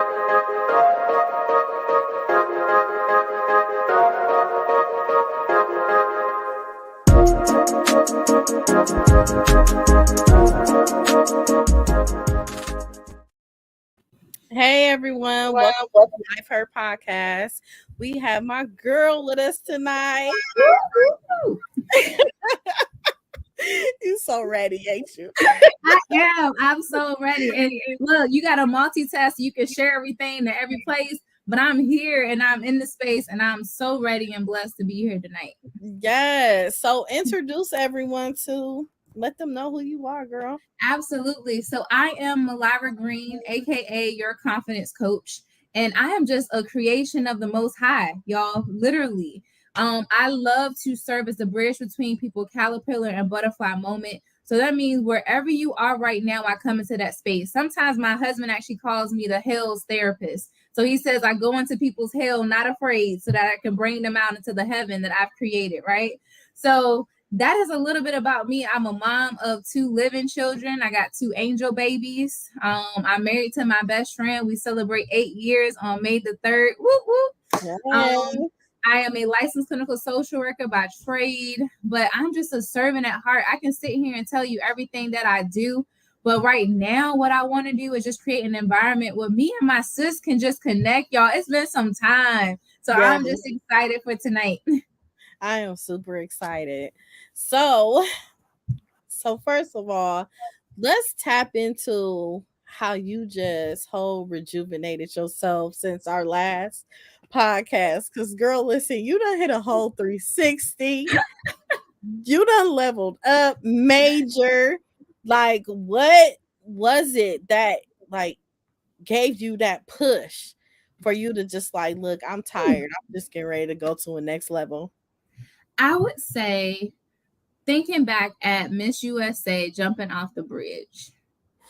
Hey everyone, welcome to the Life Her podcast. We have my girl with us tonight. You so ready, ain't you? I am. I'm so ready. And look, you got to multitask. You can share everything to every place. But I'm here and I'm in the space and I'm so ready and blessed to be here tonight. Yes. So introduce everyone to let them know who you are, girl. Absolutely. So I am Mylira Green, aka your confidence coach. And I am just a creation of the Most High, y'all. Literally. I love to serve as the bridge between people, caterpillar and butterfly moment. So that means wherever you are right now, I come into that space. Sometimes my husband actually calls me the hell's therapist. So he says I go into people's hell, not afraid, so that I can bring them out into the heaven that I've created, right? So that is a little bit about me. I'm a mom of 2 living children. I got 2 angel babies. I'm married to my best friend. We celebrate 8 years on May the 3rd. Whoop, whoop. I am a licensed clinical social worker by trade, but I'm just a servant at heart. I can sit here and tell you everything that I do, but right now, what I want to do is just create an environment where me and my sis can just connect, y'all. It's been some time, so yeah. I'm just excited for tonight. I am super excited. So first of all, let's tap into how you just whole rejuvenated yourself since our last podcast. Because girl, listen, you done hit a whole 360. You done leveled up major. Like, what was it that like gave you that push for you to just like, look, I'm tired. I'm just getting ready to go to a next level? I would say thinking back at Miss USA jumping off the bridge.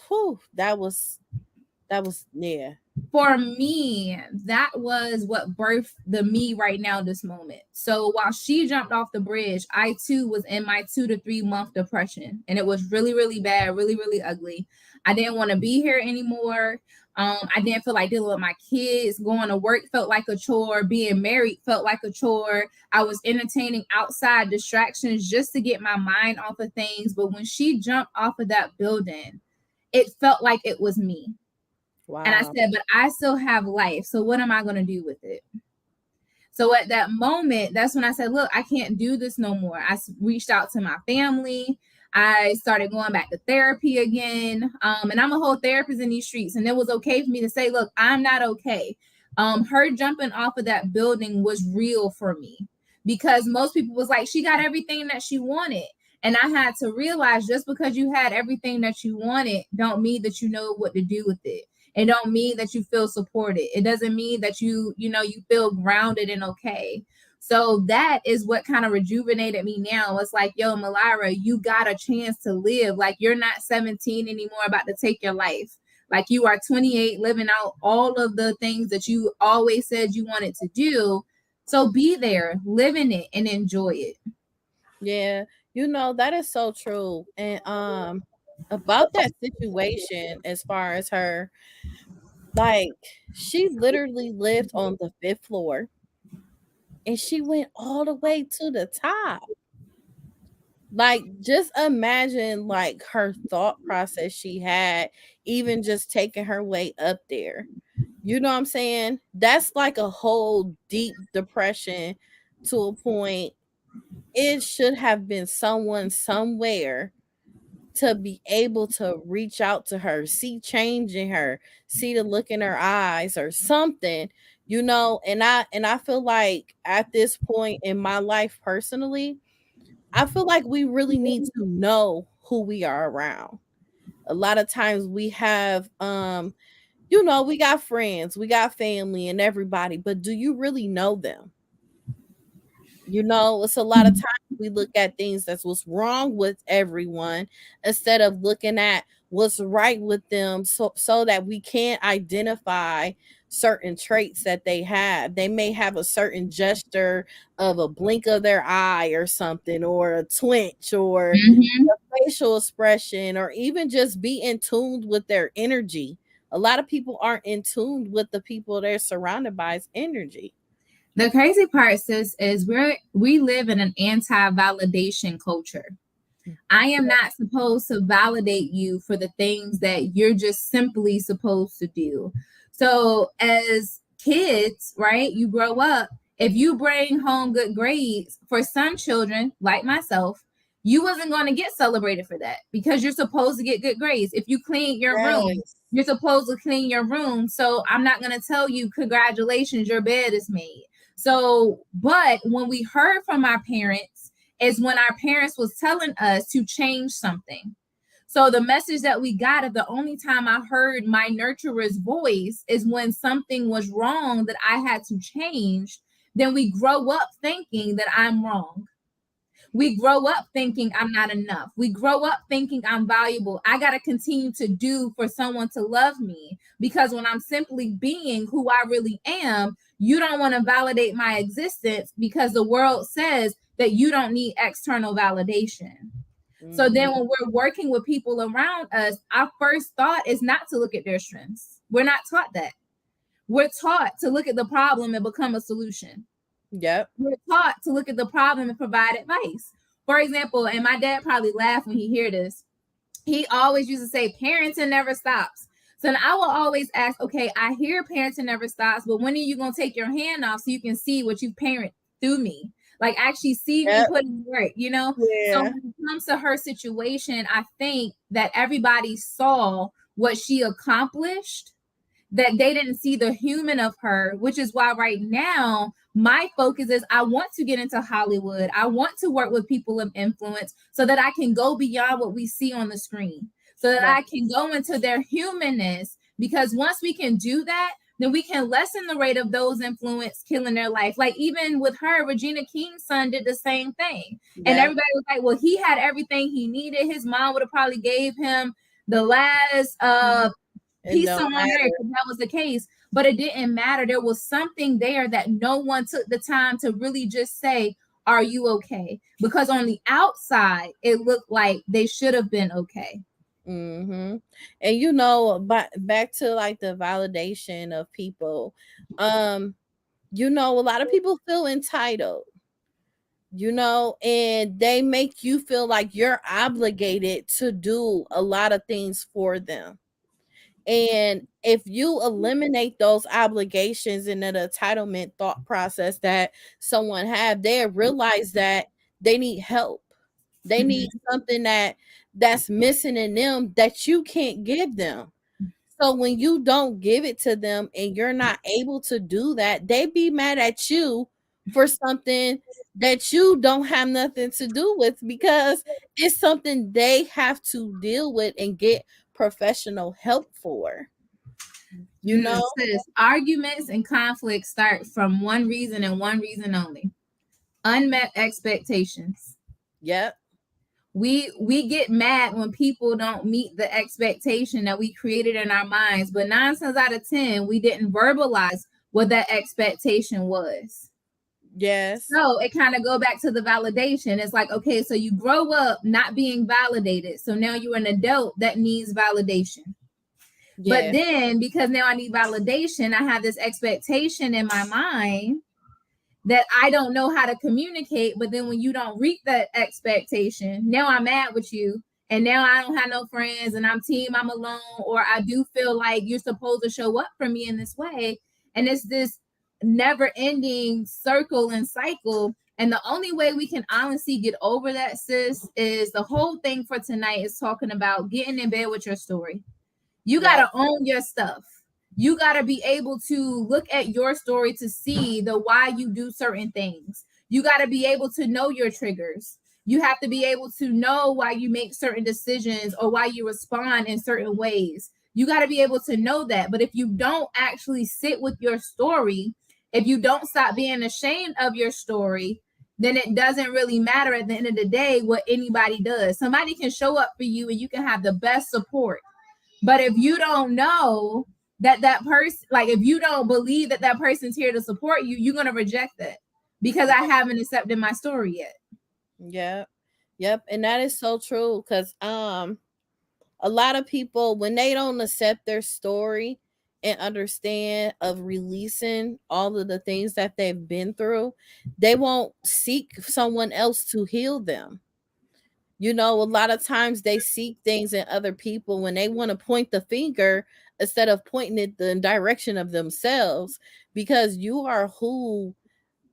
Whew, that was yeah. For me, that was what birthed the me right now, this moment. So while she jumped off the bridge, I too was in my 2 to 3 month depression. And it was really, really bad, really, really ugly. I didn't want to be here anymore. I didn't feel like dealing with my kids. Going to work felt like a chore. Being married felt like a chore. I was entertaining outside distractions just to get my mind off of things. But when she jumped off of that building, it felt like it was me. Wow. And I said, but I still have life. So what am I going to do with it? So at that moment, that's when I said, look, I can't do this no more. I reached out to my family. I started going back to therapy again. And I'm a whole therapist in these streets. And it was okay for me to say, look, I'm not okay. Her jumping off of that building was real for me because most people was like, she got everything that she wanted. And I had to realize just because you had everything that you wanted, don't mean that you know what to do with it. It don't mean that you feel supported. It doesn't mean that you feel grounded and okay. So that is what kind of rejuvenated me now. It's like, yo, Mylira, you got a chance to live. Like, you're not 17 anymore about to take your life. Like, you are 28, living out all of the things that you always said you wanted to do. So be there, live in it, and enjoy it. Yeah, that is so true. And about that situation, as far as her, like, she literally lived on the 5th floor and she went all the way to the top. Like, just imagine like her thought process she had, even just taking her way up there. You know what I'm saying? That's like a whole deep depression to a point. It should have been someone somewhere to be able to reach out to her, see change in her, see the look in her eyes or something, and I feel like at this point in my life personally, I feel like we really need to know who we are around. A lot of times we have we got friends, we got family and everybody, but do you really know them? It's a lot of times we look at things that's what's wrong with everyone instead of looking at what's right with them, so that we can't identify certain traits that they have. They may have a certain gesture of a blink of their eye or something, or a twitch, or a facial expression, or even just be in tune with their energy A lot of people aren't in tune with the people they're surrounded by's energy. The crazy part, sis, is we live in an anti-validation culture. I am not supposed to validate you for the things that you're just simply supposed to do. So, as kids, right, you grow up. If you bring home good grades, for some children, like myself, you wasn't going to get celebrated for that because you're supposed to get good grades. If you clean your room, Yes. you're supposed to clean your room. So, I'm not going to tell you, congratulations, your bed is made. So, but when we heard from our parents, is when our parents was telling us to change something. So the message that we got of the only time I heard my nurturer's voice is when something was wrong that I had to change. Then we grow up thinking that I'm wrong. We grow up thinking I'm not enough. We grow up thinking I'm valuable. I got to continue to do for someone to love me because when I'm simply being who I really am, you don't want to validate my existence because the world says that you don't need external validation. So then Mm-hmm. when we're working with people around us, our first thought is not to look at their strengths. We're not taught that. We're taught to look at the problem and become a solution. Yep. We're taught to look at the problem and provide advice. For example, and my dad probably laughed when he hear this, he always used to say, parenting never stops. So then I will always ask, okay, I hear parenting never stops, but when are you going to take your hand off so you can see what you parent through me? Like actually see me Yep. put in work, you know? So Yeah. when it comes to her situation, I think that everybody saw what she accomplished, that they didn't see the human of her, which is why right now my focus is I want to get into Hollywood. I want to work with people of influence so that I can go beyond what we see on the screen, so that Right. I can go into their humanness. Because once we can do that, then we can lessen the rate of those influence killing their life. Like even with her, Regina King's son did the same thing. And Yep. everybody was like, well, he had everything he needed. His mom would have probably gave him the last It peace don't on earth matter. if that was the case, but it didn't matter. There was something there that no one took the time to really just say, are you okay? Because on the outside it looked like they should have been okay. Mm-hmm. And you know, but back to like the validation of people, um, you know, a lot of people feel entitled, you know, and they make you feel like you're obligated to do a lot of things for them. And if you eliminate those obligations and that entitlement thought process that someone have, they realize that they need help. They need Mhm. something that's missing in them that you can't give them. So when you don't give it to them and you're not able to do that, they be mad at you for something that you don't have nothing to do with because it's something they have to deal with and get professional help for. You know? Sis, arguments and conflicts start from one reason and one reason only: unmet expectations. Yep. We get mad when people don't meet the expectation that we created in our minds, but 9 times out of 10 we didn't verbalize what that expectation was. Yes. So it kind of go back to the validation. It's like, okay, so you grow up not being validated, so now you're an adult that needs validation. But Yeah. then because now I need validation, I have this expectation in my mind that I don't know how to communicate. But then when you don't reach that expectation, now I'm mad with you. And now I don't have no friends and I'm alone, or I do feel like you're supposed to show up for me in this way. And it's this never ending circle and cycle. And the only way we can honestly get over that, sis, is the whole thing for tonight is talking about getting in bed with your story. You got Yep. to own your stuff. You got to be able to look at your story to see the why you do certain things. You got to be able to know your triggers. You have to be able to know why you make certain decisions or why you respond in certain ways. You got to be able to know that. But if you don't actually sit with your story, if you don't stop being ashamed of your story, then it doesn't really matter at the end of the day what anybody does. Somebody can show up for you and you can have the best support, but if you don't know that person, like if you don't believe that that person's here to support you, you're going to reject that because I haven't accepted my story yet. Yep. Yep. And that is so true because A lot of people, when they don't accept their story and understand of releasing all of the things that they've been through, they won't seek someone else to heal them. You know, a lot of times they seek things in other people when they want to point the finger instead of pointing it the direction of themselves, because you are who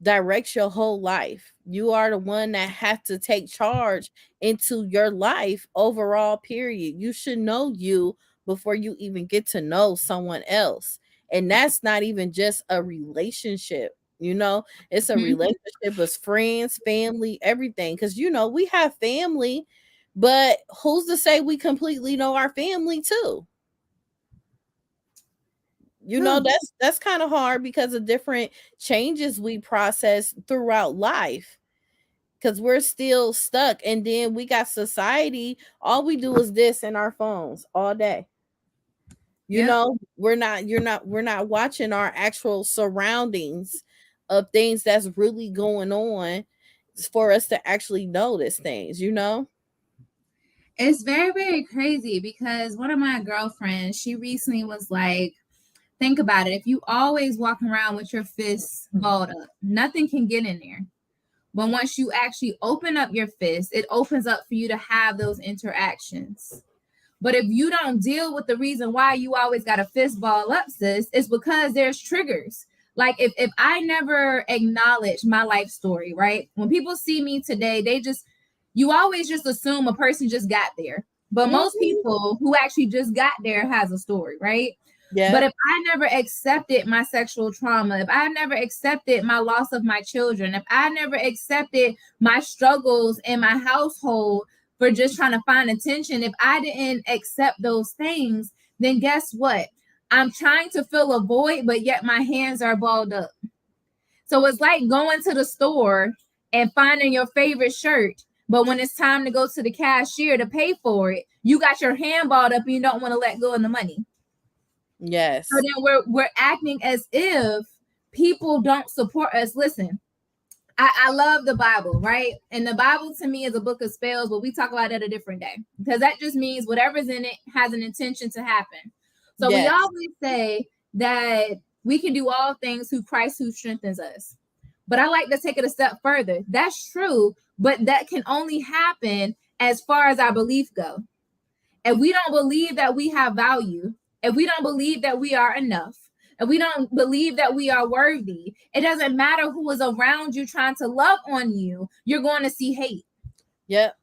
directs your whole life. You are the one that has to take charge into your life overall, period. You should know you before you even get to know someone else. And that's not even just a relationship. You know, it's a Mhm. relationship with friends, family, everything. Because, you know, we have family, but who's to say we completely know our family too? You know, Whew. that's kind of hard because of different changes we process throughout life, because we're still stuck. And then we got society, all we do is this in our phones all day. You Yep. know, we're not watching our actual surroundings of things that's really going on for us to actually notice things, you know. It's very, very crazy because one of my girlfriends, she recently was like, think about it. If you always walk around with your fists balled up, nothing can get in there. But once you actually open up your fist, it opens up for you to have those interactions. But if you don't deal with the reason why you always got a fist ball up, sis, it's because there's triggers. Like if I never acknowledge my life story, right? When people see me today, you always just assume a person just got there. But most Mhm. people who actually just got there has a story, right? But Yep. if I never accepted my sexual trauma, if I never accepted my loss of my children, if I never accepted my struggles in my household for just trying to find attention, if I didn't accept those things, then guess what? I'm trying to fill a void, but yet my hands are balled up. So it's like going to the store and finding your favorite shirt, but when it's time to go to the cashier to pay for it, you got your hand balled up and you don't want to let go of the money. So Yes. then we're acting as if people don't support us. Listen, I love the Bible, right? And the Bible to me is a book of spells, but we talk about that a different day because that just means whatever's in it has an intention to happen. So we Yes. always say that we can do all things through Christ who strengthens us. But I like to take it a step further. That's true, but that can only happen as far as our belief go. If we don't believe that we have value, if we don't believe that we are enough, if we don't believe that we are worthy, it doesn't matter who is around you trying to love on you, you're going to see hate. Yep.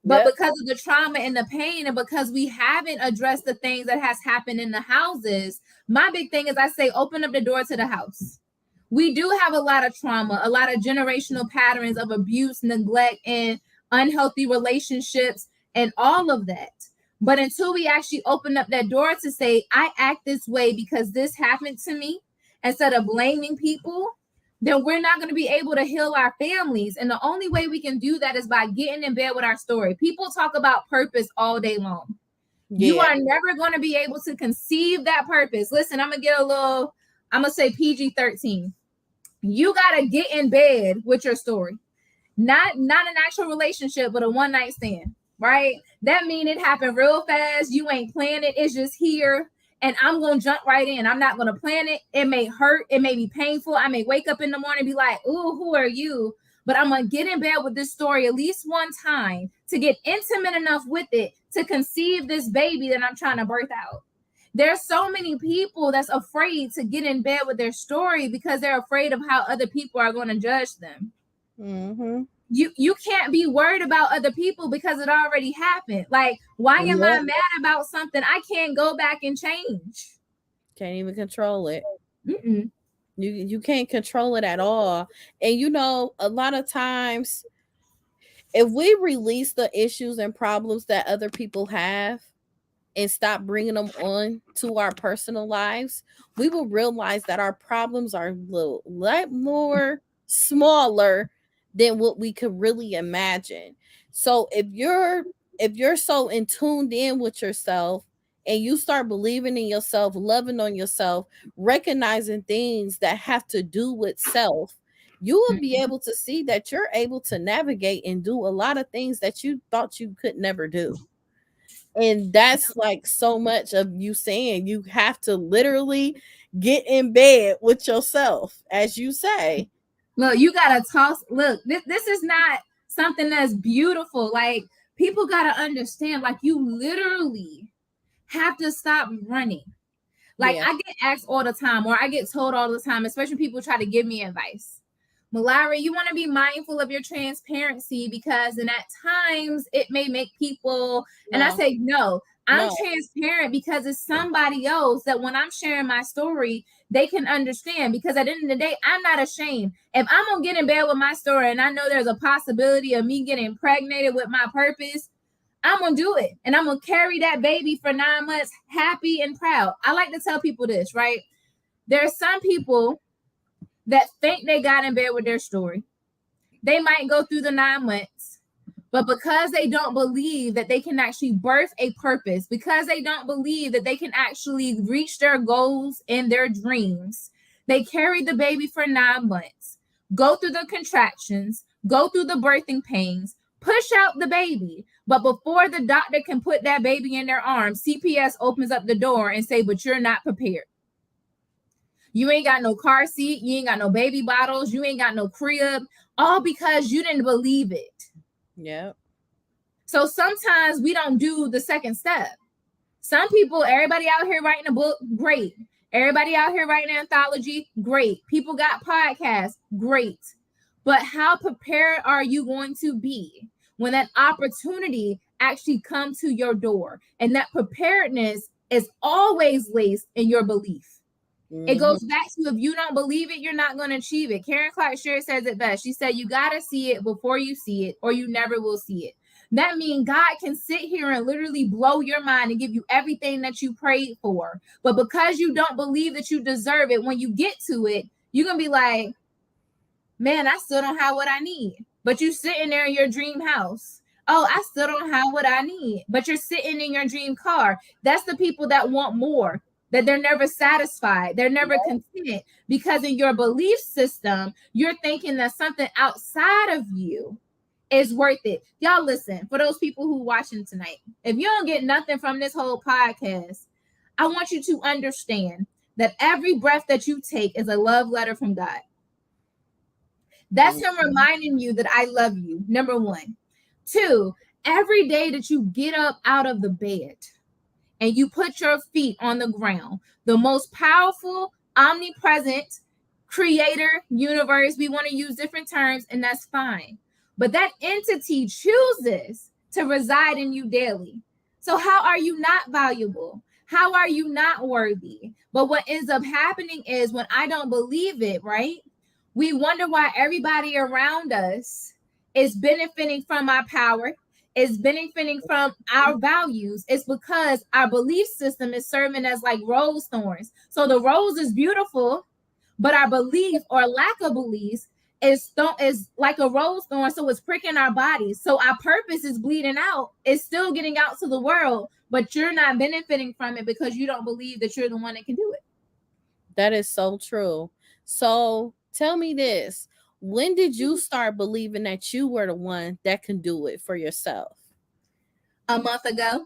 But Yep. because of the trauma and the pain, and because we haven't addressed the things that has happened in the houses, my big thing is I say open up the door to the house. We do have a lot of trauma, a lot of generational patterns of abuse, neglect, and unhealthy relationships, and all of that. But until we actually open up that door to say, I act this way because this happened to me, instead of blaming people, then we're not going to be able to heal our families. And the only way we can do that is by getting in bed with our story. People talk about purpose all day long. You Yeah. are never going to be able to conceive that purpose. Listen, I'm going to say PG-13. You got to get in bed with your story. Not an actual relationship, but a one night stand, right? That mean it happened real fast. You ain't planned it. It's just here. And I'm gonna jump right in. I'm not gonna plan it. It may hurt, it may be painful. I may wake up in the morning and be like, ooh, who are you? But I'm gonna get in bed with this story at least one time to get intimate enough with it to conceive this baby that I'm trying to birth out. There's so many people that's afraid to get in bed with their story because they're afraid of how other people are going to judge them. Mhm. You can't be worried about other people because it already happened. Like, why am I Yep. mad about something I can't go back and change? Can't even control it. Mm-mm. You can't control it at all. And you know, a lot of times if we release the issues and problems that other people have and stop bringing them on to our personal lives, we will realize that our problems are a little lot more smaller than what we could really imagine. So if you're so in tuned in with yourself and you start believing in yourself, loving on yourself, recognizing things that have to do with self, you will be able to see that you're able to navigate and do a lot of things that you thought you could never do. And that's like so much of you saying you have to literally get in bed with yourself, as you say. Look, you gotta toss. Look, this is not something that's beautiful. Like, people gotta understand, like, you literally have to stop running. Like, Yeah. I get asked all the time, or I get told all the time, especially people try to give me advice. Mylyra, you want to be mindful of your transparency, because in at times it may make people, and I No. say, no, I'm No. transparent because it's somebody else that when I'm sharing my story, they can understand. Because at the end of the day, I'm not ashamed. If I'm going to get in bed with my story and I know there's a possibility of me getting impregnated with my purpose, I'm going to do it. And I'm going to carry that baby for 9 months happy and proud. I like to tell people this, right? There are some people that think they got in bed with their story. They might go through the 9 months, but because they don't believe that they can actually birth a purpose, because they don't believe that they can actually reach their goals and their dreams, they carry the baby for 9 months, go through the contractions, go through the birthing pains, push out the baby. But before the doctor can put that baby in their arms, CPS opens up the door and say, but you're not prepared. You ain't got no car seat. You ain't got no baby bottles. You ain't got no crib. All because you didn't believe it. Yeah. So sometimes we don't do the second step. Some people, everybody out here writing a book, great. Everybody out here writing an anthology, great. People got podcasts, great. But how prepared are you going to be when that opportunity actually comes to your door? And that preparedness is always laced in your belief. It Mm-hmm. goes back to, if you don't believe it, you're not going to achieve it. Karen Clark Sheard says it best. She said, you got to see it before you see it, or you never will see it. That means God can sit here and literally blow your mind and give you everything that you prayed for. But because you don't believe that you deserve it, when you get to it, you're going to be like, man, I still don't have what I need. But you sitting there in your dream house. Oh, I still don't have what I need. But you're sitting in your dream car. That's the people that want more, that they're never satisfied. They're never content, because in your belief system, you're thinking that something outside of you is worth it. Y'all listen, for those people who watching tonight, if you don't get nothing from this whole podcast, I want you to understand that every breath that you take is a love letter from God. That's him reminding you that I love you, number one. Two, every day that you get up out of the bed and you put your feet on the ground, the most powerful, omnipresent creator, universe, we want to use different terms, and that's fine. But that entity chooses to reside in you daily. So how are you not valuable? How are you not worthy? But what ends up happening is, when I don't believe it, right? We wonder why everybody around us is benefiting from our power, is benefiting from our values. It's because our belief system is serving as like rose thorns. So the rose is beautiful, but our belief or lack of beliefs is like a rose thorn, so it's pricking our bodies. So our purpose is bleeding out. It's still getting out to the world, but you're not benefiting from it because you don't believe that you're the one that can do it. That is so true. So tell me this. When did you start believing that you were the one that can do it for yourself? A month ago.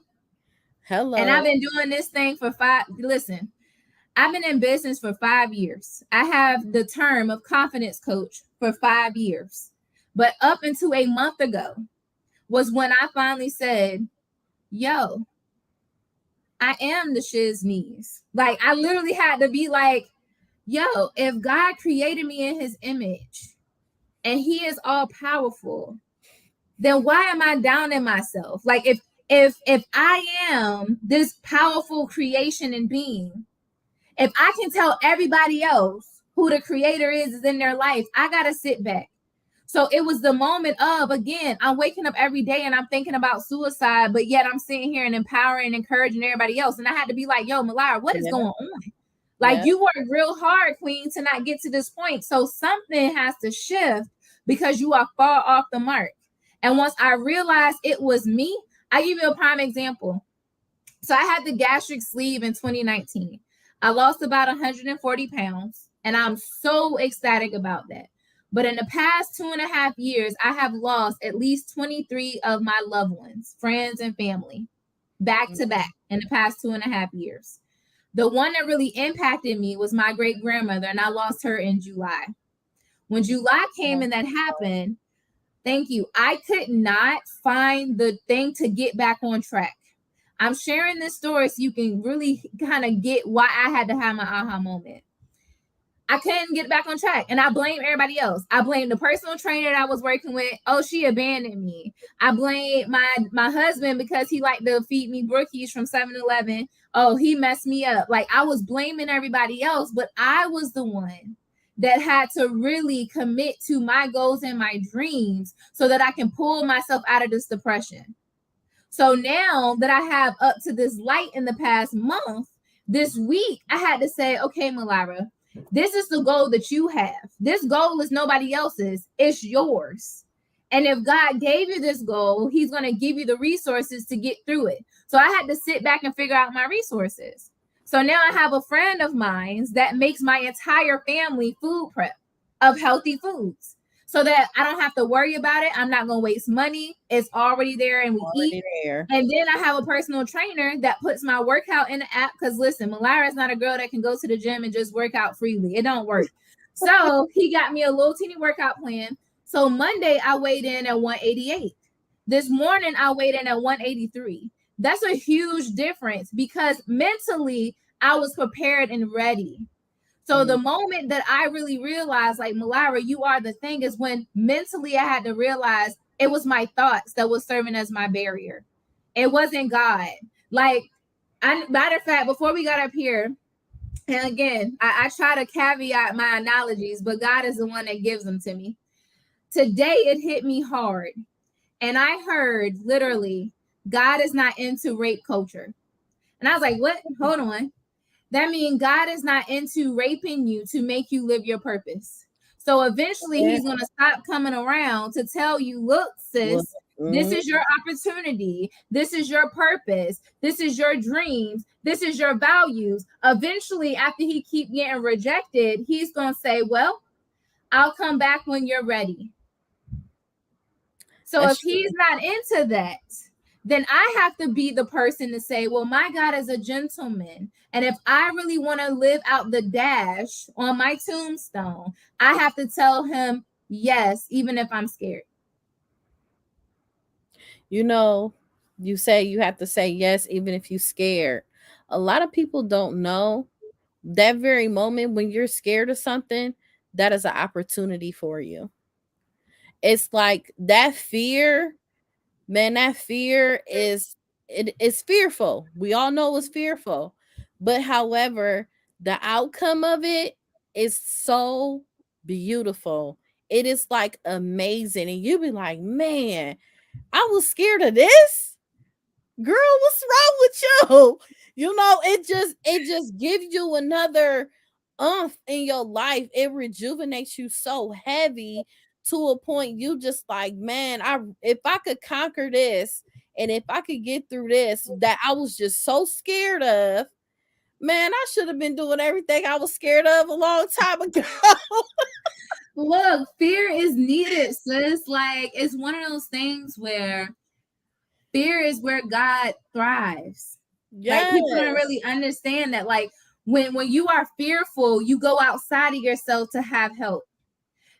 And I've Hello. been doing this thing for listen, I've been in business for 5 years. I have the term of confidence coach for 5 years. But up until a month ago was when I finally said, yo, I am the shiz knees. Like, I literally had to be like, yo, if God created me in his image and he is all powerful, then why am I down in myself? Like, if I am this powerful creation and being, if I can tell everybody else who the creator is in their life, I gotta sit back. So it was the moment of, again, I'm waking up every day and I'm thinking about suicide, but yet I'm sitting here and empowering and encouraging everybody else. And I had to be like, yo, Mylyra, what is Yeah. going on? Like, Yeah. you worked real hard, queen, to not get to this point. So something has to shift because you are far off the mark. And once I realized it was me, I give you a prime example. So I had the gastric sleeve in 2019. I lost about 140 pounds, and I'm so ecstatic about that. But in the past 2.5 years, I have lost at least 23 of my loved ones, friends, and family. back to Mhm. back in the past 2.5 years. The one that really impacted me was my great grandmother, and I lost her in July. When July came and that happened, thank you, I could not find the thing to get back on track. I'm sharing this story so you can really kind of get why I had to have my aha moment. I couldn't get back on track. And I blame everybody else. I blame the personal trainer that I was working with. Oh, she abandoned me. I blame my husband because he liked to feed me brookies from 7-Eleven. Oh, he messed me up. Like I was blaming everybody else, but I was the one that had to really commit to my goals and my dreams so that I can pull myself out of this depression. So now that I have up to this light in the past month, this week, I had to say, okay, Mylira, this is the goal that you have. This goal is nobody else's, it's yours. And if God gave you this goal, He's going to give you the resources to get through it. So I had to sit back and figure out my resources. So now I have a friend of mine that makes my entire family food prep of healthy foods so that I don't have to worry about it. I'm not going to waste money. It's already there and we eat. Already there. And then I have a personal trainer that puts my workout in the app because listen, Mylira is not a girl that can go to the gym and just work out freely. It don't work. So he got me a little teeny workout plan. So Monday I weighed in at 188. This morning I weighed in at 183. That's a huge difference because mentally I was prepared and ready. So the moment that I really realized, like, Mylira, you are the thing, is when mentally I had to realize it was my thoughts that was serving as my barrier. It wasn't God. Like, matter of fact, before we got up here, and again, I try to caveat my analogies, but God is the one that gives them to me. Today, it hit me hard. And I heard literally, God is not into rape culture. And I was like, what? Hold on. That means God is not into raping you to make you live your purpose. So eventually Yeah. He's going to stop coming around to tell you, look, Well, sis, this mhm. is your opportunity. This is your purpose. This is your dreams. This is your values. Eventually, after he keep getting rejected, He's going to say, well, I'll come back when you're ready. So if That's He's true. not into that, then I have to be the person to say, well, my God is a gentleman. And if I really want to live out the dash on my tombstone, I have to tell Him yes, even if I'm scared. You know, you say you have to say yes even if you're scared. A lot of people don't know that very moment when you're scared of something, that is an opportunity for you. It's like that fear, man, that fear is fearful. We all know it's fearful. But however, the outcome of it is so beautiful. It is like amazing. And you be like, man, I was scared of this. Girl, what's wrong with you? You know, it just gives you another in your life. It rejuvenates you so heavy to a point you just like, man, I if I could conquer this and if I could get through this that I was just so scared of, man, I should have been doing everything I was scared of a long time ago. Look, fear is needed, sis. Like, it's one of those things where fear is where God thrives. Like, people don't Yes. really understand that. Like, when you are fearful, you go outside of yourself to have help.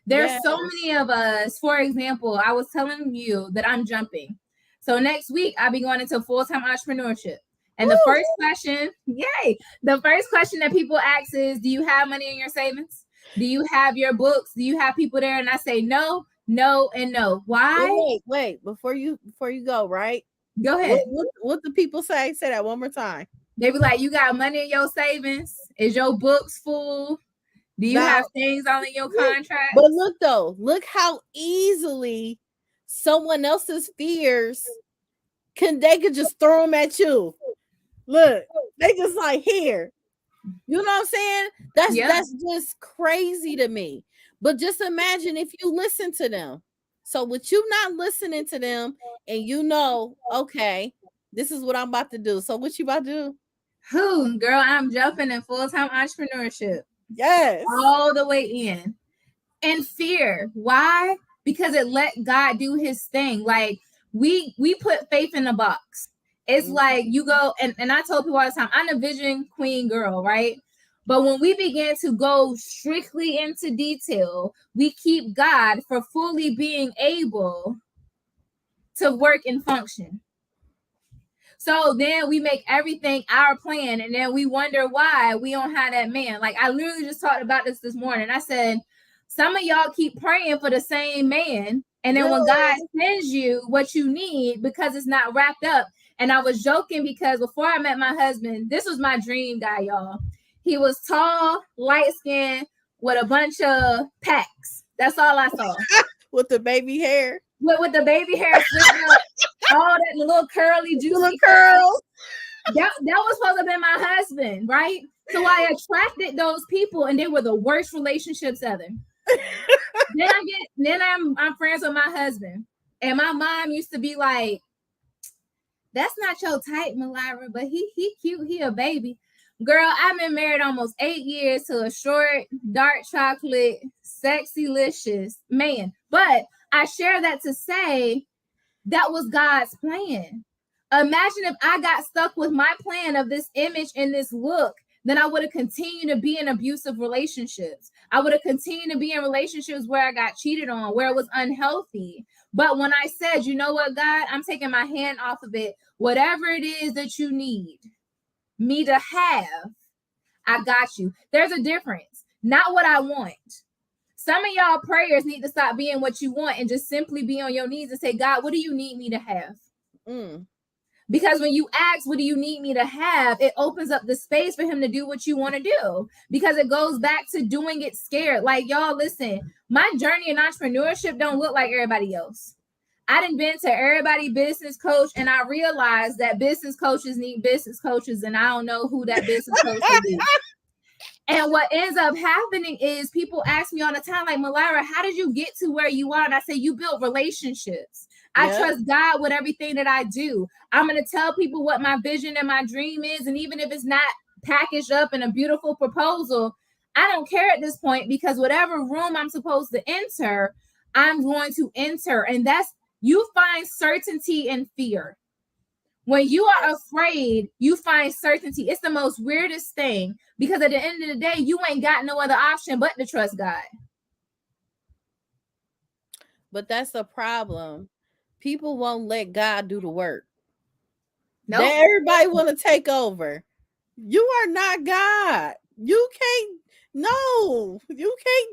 There's so Yes. many of us. For example, I was telling you that I'm jumping. So next week I'll be going into full-time entrepreneurship. And the Woo! first question, yay, the first question that people ask is, do you have money in your savings? Do you have your books? Do you have people there? And I say no, no, and no. But Why? wait, before you go, right? Go What ahead. what what the people say? Say that one more time. They be like, you got money in your savings? Is your books full? Do you Now, have things on in your look, but contracts? look though, look how easily someone else's fears they could just throw them at you. Look, they just like here. You know what I'm saying? That's Yeah. that's just crazy to me. But just imagine if you listen to them. So with you not listening to them and you know, okay, this is what I'm about to do. So what you about to do? Who, girl, I'm jumping in full-time entrepreneurship Yes. all the way in. And fear. Why? Because it let God do his thing. Like we put faith in a box. It's like you go, and I told people all the time, I'm a vision queen girl, right? But when we begin to go strictly into detail, we keep God for fully being able to work and function. So then we make everything our plan, and then we wonder why we don't have that man. Like, I literally just talked about this morning. I said, some of y'all keep praying for the same man, and then when God sends you what you need, because it's not wrapped up. And I was joking because before I met my husband, this was my dream guy, y'all. He was tall, light-skinned, with a bunch of packs. That's all I saw. With the baby hair. With the baby hair slicked up, all that little curly, juicy little curls. That was supposed to be my husband, right? So I attracted those people, and they were the worst relationships ever. then I'm friends with my husband, and my mom used to be like, "That's not your type, Mylira, but he cute, he a baby." Girl, I've been married almost 8 years to a short, dark chocolate, sexy-licious man. But I share that to say that was God's plan. Imagine if I got stuck with my plan of this image and this look, then I would have continued to be in abusive relationships. I would have continued to be in relationships where I got cheated on, where it was unhealthy. But when I said, you know what, God, I'm taking my hand off of it. Whatever it is that you need me to have, I got you. There's a difference. Not what I want. Some of y'all prayers need to stop being what you want and just simply be on your knees and say, God, what do you need me to have? Because when you ask, what do you need me to have, it opens up the space for him to do what you want to do, because it goes back to doing it scared. Like, y'all, listen, my journey in entrepreneurship don't look like everybody else. I done been to everybody business coach, and I realized that business coaches need business coaches, and I don't know who that business coach will be. And what ends up happening is people ask me all the time, like, Mylira, how did you get to where you are? And I say, you built relationships. I trust God with everything that I do. I'm going to tell people what my vision and my dream is. And even if it's not packaged up in a beautiful proposal, I don't care at this point, because whatever room I'm supposed to enter, I'm going to enter. And that's, you find certainty in fear. When you are afraid, you find certainty. It's the most weirdest thing, because at the end of the day, you ain't got no other option but to trust God. But that's the problem. People won't let God do the work. Nope. Everybody want to take over. You are not God. You can't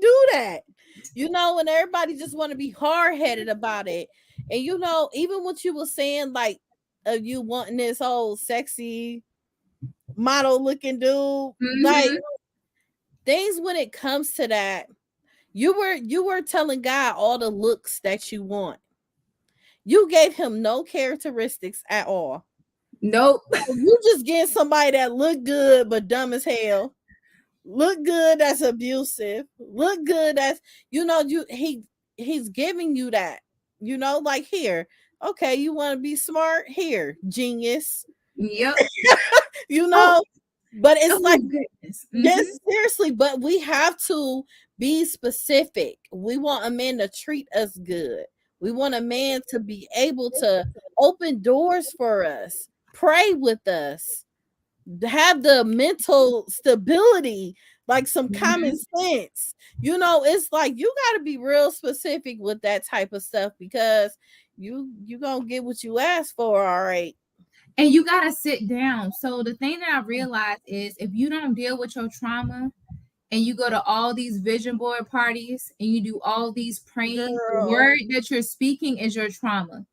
do that. And everybody just want to be hard-headed about it. And even what you were saying, like, you wanting this whole sexy model looking dude, like, things when it comes to that, you were telling God all the looks that you want. You gave him no characteristics at all. Nope. You just get somebody that look good but dumb as hell. Look good, that's abusive. Look good, that's he's giving you that. Like, here, okay, you want to be smart? Here, genius. Yep. But it's like, yes, seriously, but we have to be specific. We want a man to treat us good. We want a man to be able to open doors for us, pray with us, have the mental stability, like some common sense. It's like you got to be real specific with that type of stuff, because you gonna get what you ask for, all right. And you got to sit down. So the thing that I realized is, if you don't deal with your trauma and you go to all these vision board parties and you do all these praying, the word that you're speaking is your trauma.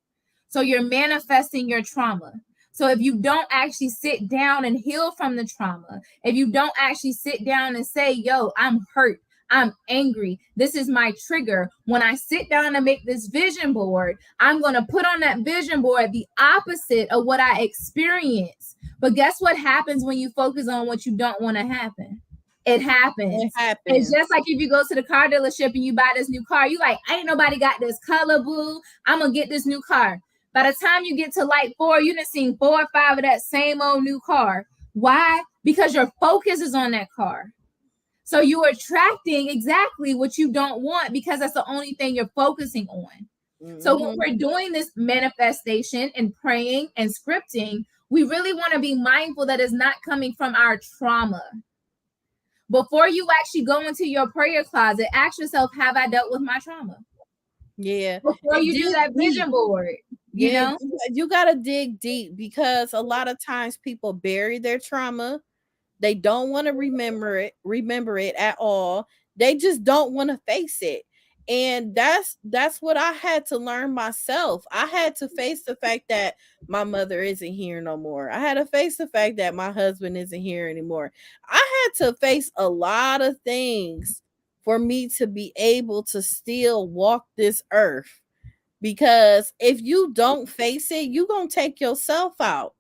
So you're manifesting your trauma. So if you don't actually sit down and heal from the trauma, if you don't actually sit down and say, yo, I'm hurt, I'm angry, this is my trigger. When I sit down and make this vision board, I'm going to put on that vision board the opposite of what I experience. But guess what happens when you focus on what you don't want to happen? It happens. It's just like if you go to the car dealership and you buy this new car, you like, ain't nobody got this color, boo. I'm going to get this new car. By the time you get to light 4, you done seen 4 or 5 of that same old new car. Why? Because your focus is on that car. So you're attracting exactly what you don't want, because that's the only thing you're focusing on. So when Mm-hmm. we're doing this manifestation and praying and scripting, we really want to be mindful that it's not coming from our trauma. Before you actually go into your prayer closet, ask yourself, have I dealt with my trauma? Yeah. Before And you do dig that deep. vision board, you Yeah, know? you gotta dig deep because a lot of times people bury their trauma. They don't want to remember it at all. They just don't want to face it. And that's what I had to learn myself. I had to face the fact that my mother isn't here no more. I had to face the fact that my husband isn't here anymore. I had to face a lot of things for me to be able to still walk this earth. Because if you don't face it, you're going to take yourself out.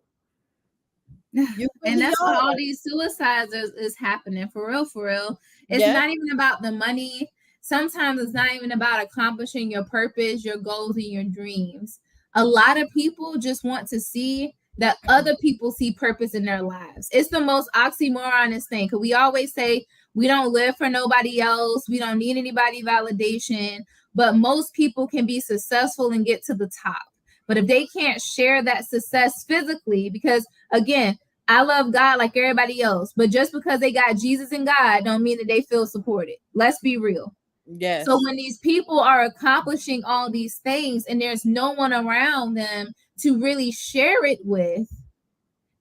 You And really that's why all are. these suicides is happening, for real, for real. It's Yep. not even about the money. Sometimes it's not even about accomplishing your purpose, your goals, and your dreams. A lot of people just want to see that other people see purpose in their lives. It's the most oxymoronous thing, because we always say we don't live for nobody else, we don't need anybody validation, but most people can be successful and get to the top. But if they can't share that success physically, because again, I love God like everybody else, but just because they got Jesus and God don't mean that they feel supported. Let's be real. So Yes. when these people are accomplishing all these things and there's no one around them to really share it with,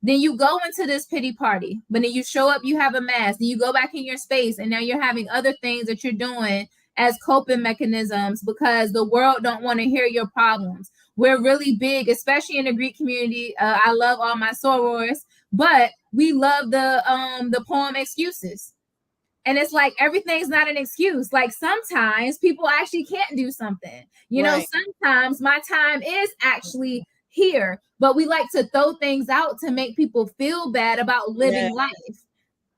then you go into this pity party. But then you show up, you have a mask, then you go back in your space, and now you're having other things that you're doing as coping mechanisms because the world don't want to hear your problems. We're really big, especially in the Greek community. I love all my sorors, but we love the poem Excuses. And it's like everything's not an excuse. Like sometimes people actually can't do something. Right. Sometimes my time is actually here, but we like to throw things out to make people feel bad about Yeah. living life.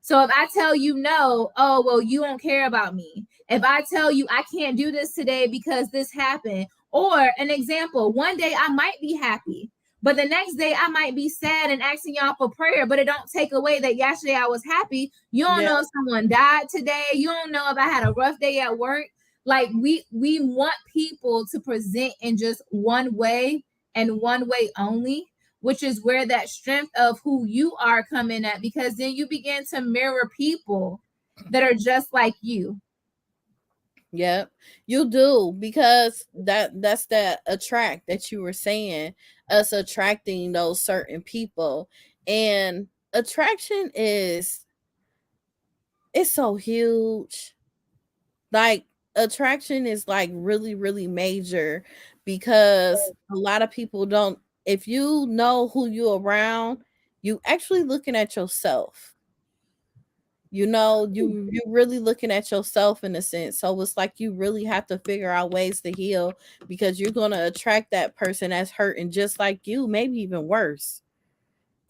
So if I tell you no, oh, well, you don't care about me. If I tell you I can't do this today because this happened, or an example, one day I might be happy, but the next day I might be sad and asking y'all for prayer, but it don't take away that yesterday I was happy. You don't Yeah. know if someone died today. You don't know if I had a rough day at work. Like we want people to present in just one way and one way only, which is where that strength of who you are coming at, because then you begin to mirror people that are just like you. Yep. You do because that's that attract that you were saying, us attracting those certain people. And attraction is it's so huge. Like attraction is like really really major because a lot of people don't, if you know who you're around, you actually looking at yourself. You really looking at yourself in a sense. So it's like you really have to figure out ways to heal because you're going to attract that person that's hurting just like you, maybe even worse,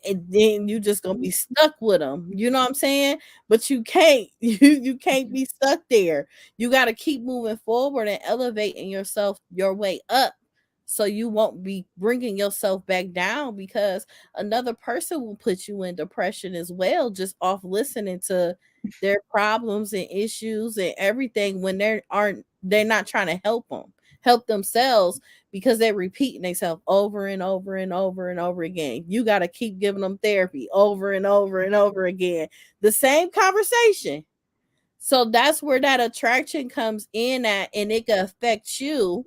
and then you just gonna be stuck with them. You know what I'm saying? But you can't. You can't be stuck there. You got to keep moving forward and elevating yourself your way up, so you won't be bringing yourself back down because another person will put you in depression as well, just off listening to their problems and issues and everything when they're not trying to help themselves because they're repeating themselves over and over and over and over again. You got to keep giving them therapy over and over and over again. The same conversation. So that's where that attraction comes in at, and it can affect you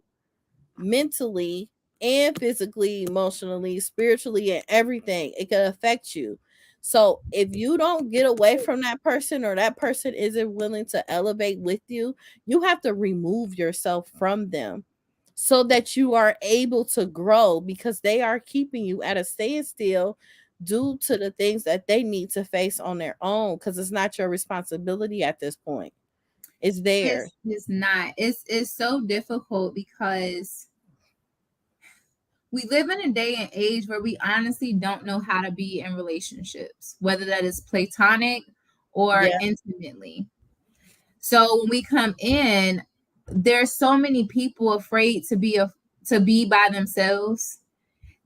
mentally and physically, emotionally, spiritually, and everything. It can affect you. So if you don't get away from that person or that person isn't willing to elevate with you, you have to remove yourself from them so that you are able to grow because they are keeping you at a standstill due to the things that they need to face on their own because it's not your responsibility at this point. It's theirs. It's not. It's so difficult because we live in a day and age where we honestly don't know how to be in relationships, whether that is platonic or Yeah. intimately. So when we come in, there's so many people afraid to be by themselves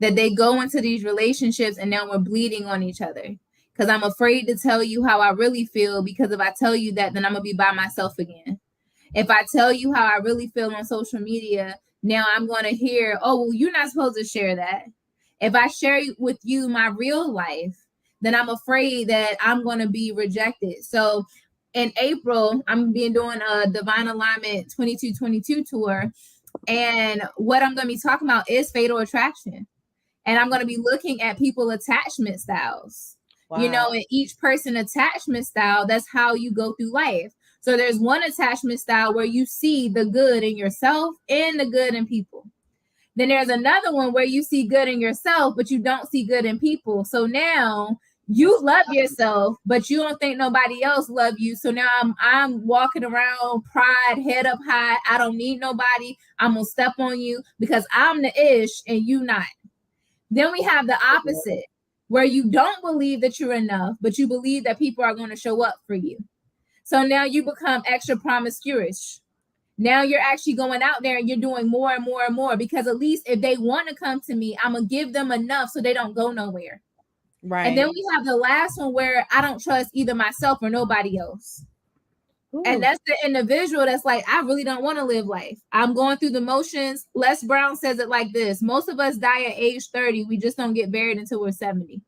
that they go into these relationships and now we're bleeding on each other. Because I'm afraid to tell you how I really feel, because if I tell you that, then I'm gonna be by myself again. If I tell you how I really feel on social media, Now I'm going to hear, oh, well, you're not supposed to share that. If I share with you my real life, then I'm afraid that I'm going to be rejected. So in April, I'm doing a Divine Alignment 2222 tour. And what I'm going to be talking about is fatal attraction. And I'm going to be looking at people attachment styles. Wow. In each person attachment style, that's how you go through life. So there's one attachment style where you see the good in yourself and the good in people. Then there's another one where you see good in yourself, but you don't see good in people. So now you love yourself, but you don't think nobody else love you. So now I'm walking around pride, head up high. I don't need nobody. I'm gonna step on you because I'm the ish and you not. Then we have the opposite, where you don't believe that you're enough, but you believe that people are going to show up for you. So now you become extra promiscuous. Now you're actually going out there and you're doing more and more and more, because at least if they want to come to me, I'm going to give them enough so they don't go nowhere. Right. And then we have the last one where I don't trust either myself or nobody else. Ooh. And that's the individual that's like, I really don't want to live life. I'm going through the motions. Les Brown says it like this: most of us die at age 30. We just don't get buried until we're 70.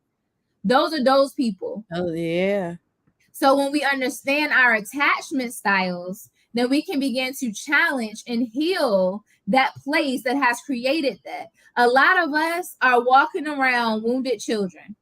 Those are those people. Oh, yeah. So when we understand our attachment styles, then we can begin to challenge and heal that place that has created that. A lot of us are walking around wounded children.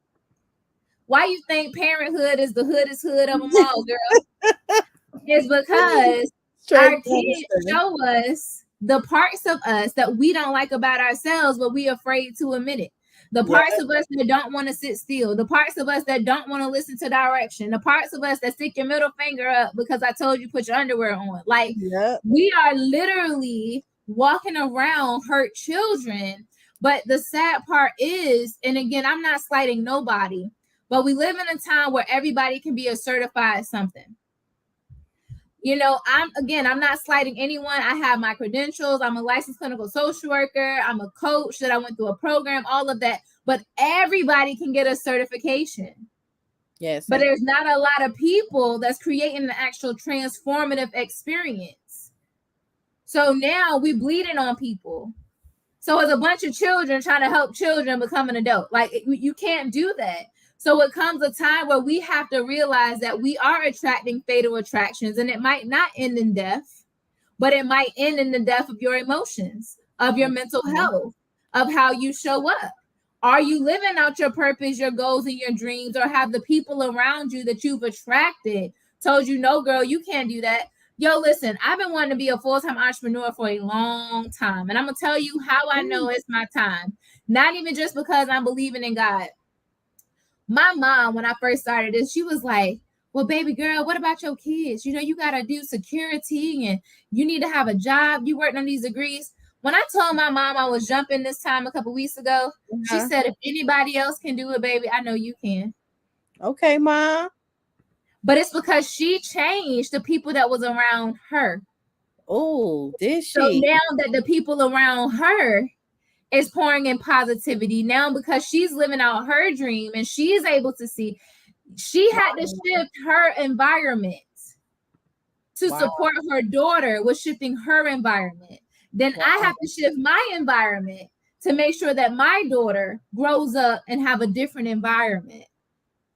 Why you think parenthood is the hoodest hood of them all, girl? It's because our kids show us the parts of us that we don't like about ourselves, but we're afraid to admit it. The parts of us that don't want to sit still, the parts of us that don't want to listen to direction, the parts of us that stick your middle finger up because I told you put your underwear on. Like, we are literally walking around hurt children. But the sad part is, and again, I'm not slighting nobody, but we live in a time where everybody can be a certified something. I'm not slighting anyone. I have my credentials. I'm a licensed clinical social worker. I'm a coach that I went through a program, all of that. But everybody can get a certification. Yes. But there's not a lot of people that's creating an actual transformative experience. So now we bleeding on people. So it's a bunch of children trying to help children become an adult. Like, you can't do that. So it comes a time where we have to realize that we are attracting fatal attractions, and it might not end in death, but it might end in the death of your emotions, of your mental health, of how you show up. Are you living out your purpose, your goals, and your dreams, or have the people around you that you've attracted told you, no, girl, you can't do that? Yo, listen, I've been wanting to be a full-time entrepreneur for a long time, and I'm going to tell you how I know it's my time. Not even just because I'm believing in God. My mom, when I first started this, she was like, well, baby girl, what about your kids? You got to do security and you need to have a job. You working on these degrees. When I told my mom I was jumping this time a couple weeks ago, she said, if anybody else can do it, baby, I know you can. Okay, Mom. But it's because she changed the people that was around her. Oh, did she? So now that the people around her is pouring in positivity now, because she's living out her dream and she's able to see, she had to shift her environment to support her daughter with shifting her environment. Then I have to shift my environment to make sure that my daughter grows up and have a different environment.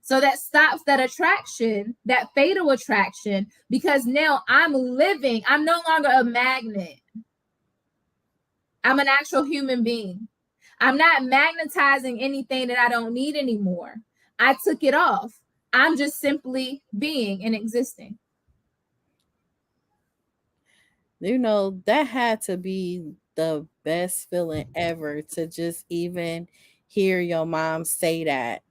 So that stops that attraction, that fatal attraction, because now I'm no longer a magnet. I'm an actual human being. I'm not magnetizing anything that I don't need anymore. I took it off. I'm just simply being and existing. That had to be the best feeling ever, to just even hear your mom say that,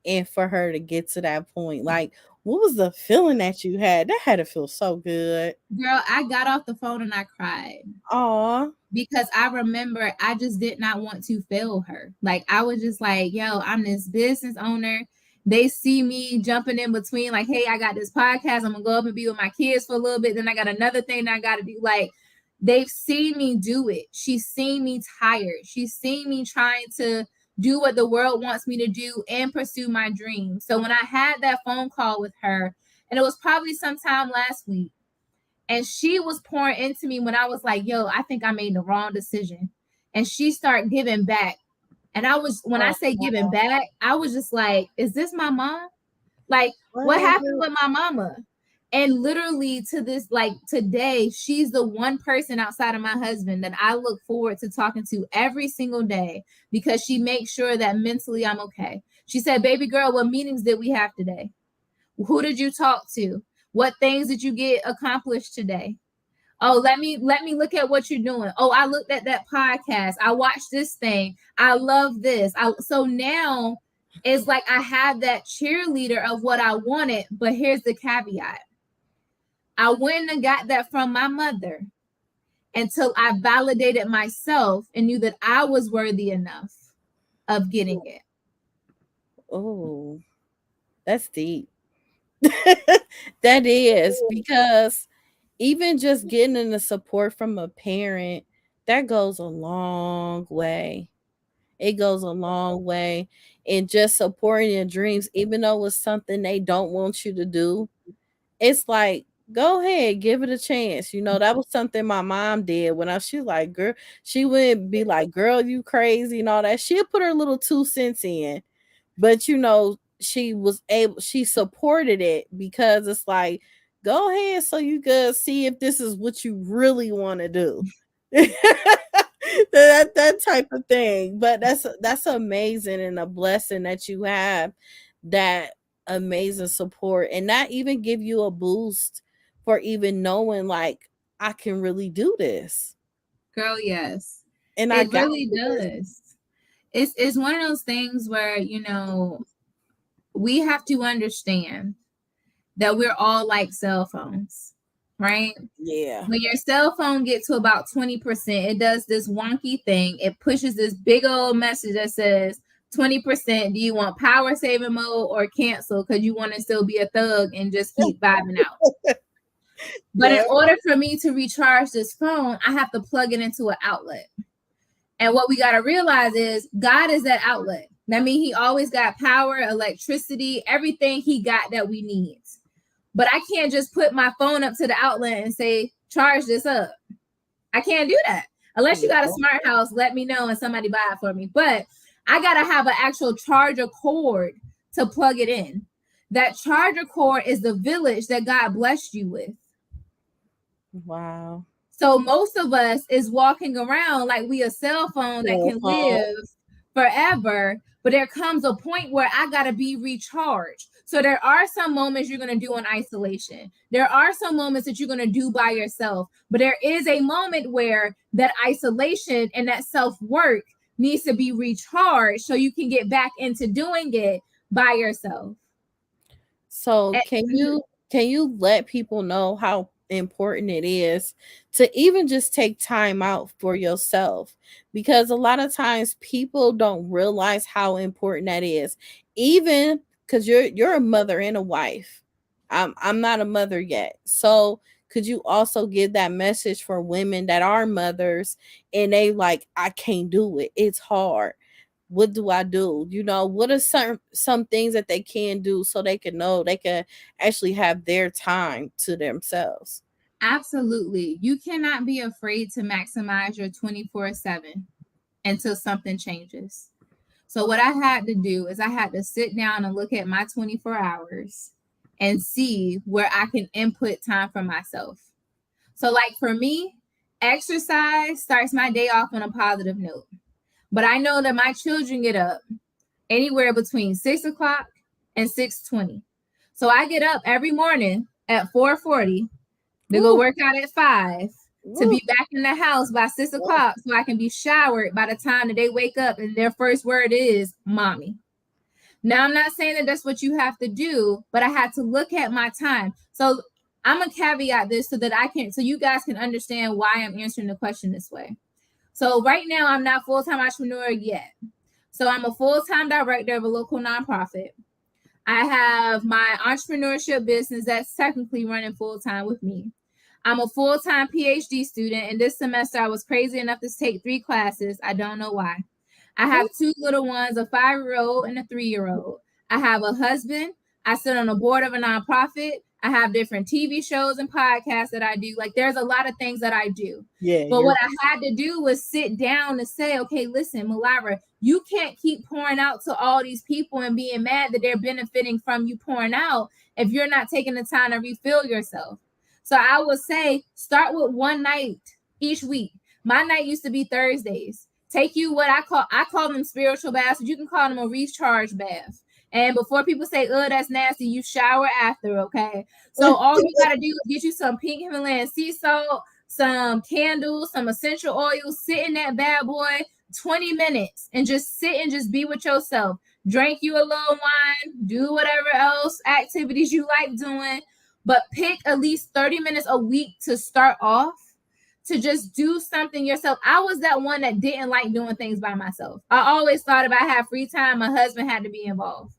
and for her to get to that point. Like, what was the feeling that you had? That had to feel so good. Girl, I got off the phone and I cried. Aw. Because I remember I just did not want to fail her. Like, I was just like, yo, I'm this business owner. They see me jumping in between, like, hey, I got this podcast. I'm going to go up and be with my kids for a little bit. Then I got another thing that I got to do. Like, they've seen me do it. She's seen me tired. She's seen me trying to do what the world wants me to do and pursue my dreams. So when I had that phone call with her, and it was probably sometime last week, And she was pouring into me when I was like, yo, I think I made the wrong decision. And she started giving back. And I was, when I Oh, say giving wow. back, I was just like, is this my mom? Like, what What? happened with my mama? And literally to this, like today, she's the one person outside of my husband that I look forward to talking to every single day, because she makes sure that mentally I'm okay. She said, baby girl, what meetings did we have today? Who did you talk to? What things did you get accomplished today? Oh, let me look at what you're doing. Oh, I looked at that podcast. I watched this thing. I love this. So now it's like I have that cheerleader of what I wanted, but here's the caveat. I wouldn't have got that from my mother until I validated myself and knew that I was worthy enough of getting it. Oh, that's deep. That is, because even just getting the support from a parent, that goes a long way. It goes a long way. And just supporting your dreams, even though it's something they don't want you to do, it's like, go ahead, give it a chance. That was something my mom did when she like, girl, she would be like, girl, you crazy and all that. She'll put her little 2 cents in. But she supported it, because it's like, go ahead so you could see if this is what you really want to do. that type of thing. But that's amazing, and a blessing that you have that amazing support, and that even give you a boost for even knowing, like, I can really do this, Girl, yes. and I It got really this. does. It's one of those things where, we have to understand that we're all like cell phones, right? Yeah. When your cell phone gets to about 20%, it does this wonky thing. It pushes this big old message that says 20%. Do you want power saving mode or cancel because you want to still be a thug and just keep vibing out? But in Yeah. order for me to recharge this phone, I have to plug it into an outlet. And what we got to realize is God is that outlet. That means he always got power, electricity, everything he got that we need. But I can't just put my phone up to the outlet and say, charge this up. I can't do that. Unless you got a smart house, let me know and somebody buy it for me. But I got to have an actual charger cord to plug it in. That charger cord is the village that God blessed you with. Wow. So most of us is walking around like we a cell phone that Cell can phone. live forever, but there comes a point where I got to be recharged. So there are some moments you're going to do in isolation. There are some moments that you're going to do by yourself, but there is a moment where that isolation and that self-work needs to be recharged so you can get back into doing it by yourself. So can you let people know how important it is to even just take time out for yourself? Because a lot of times people don't realize how important that is. Even because you're a mother and a wife. I'm not a mother yet. So could you also give that message for women that are mothers and they like, I can't do it. It's hard. What do I do? What are some things that they can do so they can know they can actually have their time to themselves? Absolutely. You cannot be afraid to maximize your 24/7 until something changes. So what I had to do is I had to sit down and look at my 24 hours and see where I can input time for myself. So like for me, exercise starts my day off on a positive note. But I know that my children get up anywhere between 6 o'clock and 6:20. So I get up every morning at 4:40 to go Woo, work out at 5 to woo, be back in the house by 6 yeah. o'clock so I can be showered by the time that they wake up and their first word is mommy. Now, I'm not saying that that's what you have to do, but I had to look at my time. So I'm gonna caveat this so you guys can understand why I'm answering the question this way. So right now, I'm not full-time entrepreneur yet. So I'm a full-time director of a local nonprofit. I have my entrepreneurship business that's technically running full-time with me. I'm a full-time PhD student, and this semester I was crazy enough to take 3 classes. I don't know why. I have 2 little ones, a 5-year-old and a 3-year-old. I have a husband. I sit on the board of a nonprofit. I have different TV shows and podcasts that I do. Like there's a lot of things that I do. Yeah, But what I had to do was sit down and say, okay, listen, Mylira, you can't keep pouring out to all these people and being mad that they're benefiting from you pouring out if you're not taking the time to refill yourself. So I would say start with one night each week. My night used to be Thursdays. Take you what I call them spiritual baths. You can call them a recharge bath. And before people say, oh, that's nasty, you shower after, okay? So all you got to do is get you some pink Himalayan sea salt, some candles, some essential oils, sit in that bad boy 20 minutes and just sit and just be with yourself. Drink you a little wine, do whatever else activities you like doing, but pick at least 30 minutes a week to start off to just do something yourself. I was that one that didn't like doing things by myself. I always thought if I had free time, my husband had to be involved.